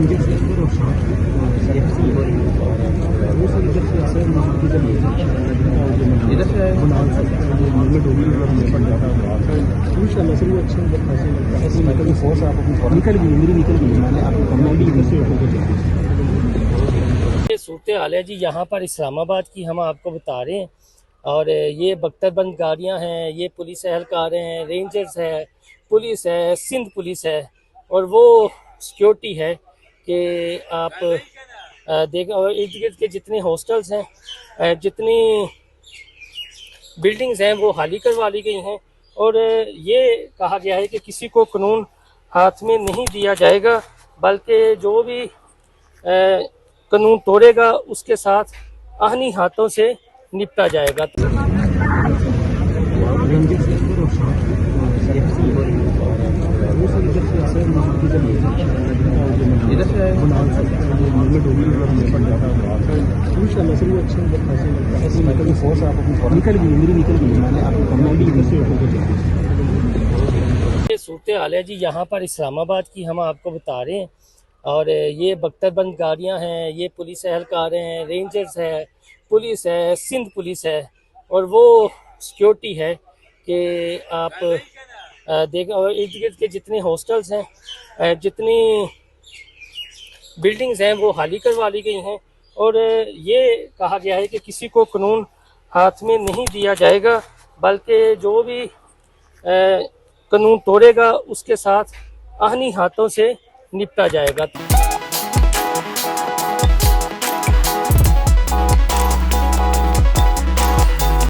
इधर से इंशाल्लाह से वो अच्छा ऐसी निकल की फोर्स आप अपनी निकल गई मेरी निकल गई मैंने आपको कम्युनिटी इधर से होकर ये सूरत हाल है जी। यहाँ पर इस्लामाबाद की हम आपको बता रहे हैं और ये बख्तरबंद गाड़ियाँ हैं, ये पुलिस एहलकार हैं, रेंजर्स है, पुलिस है, सिंध पुलिस है और वो सिक्योरिटी है कि आप देख और इर्द गिर्द के जितने हॉस्टल्स हैं, जितनी बिल्डिंग्स हैं वो खाली करवा ली गई हैं और ये कहा गया है कि किसी को कानून हाथ में नहीं दिया जाएगा, बल्कि जो भी कानून तोड़ेगा उसके साथ आहनी हाथों से निपटा जाएगा। इधर से इंशाल्लाह से वो अच्छा ऐसी निकल की फोर्स आप अपनी निकल गई मेरी निकल गई मैंने आपको कम्युनिटी इधर से होकर ये सूरत हाल है जी। यहाँ पर इस्लामाबाद की हम आपको बता रहे हैं और ये बख्तरबंद गाड़ियाँ हैं, ये पुलिस एहलकार हैं, रेंजर्स है, पुलिस है, सिंध पुलिस है और वो सिक्योरिटी है कि आप देख और इर्द गिर्द के जितने हॉस्टल्स हैं, जितनी बिल्डिंग्स हैं वो खाली करवा ली गई हैं और ये कहा गया है कि किसी को कानून हाथ में नहीं दिया जाएगा, बल्कि जो भी कानून तोड़ेगा उसके साथ आहनी हाथों से निपटा जाएगा।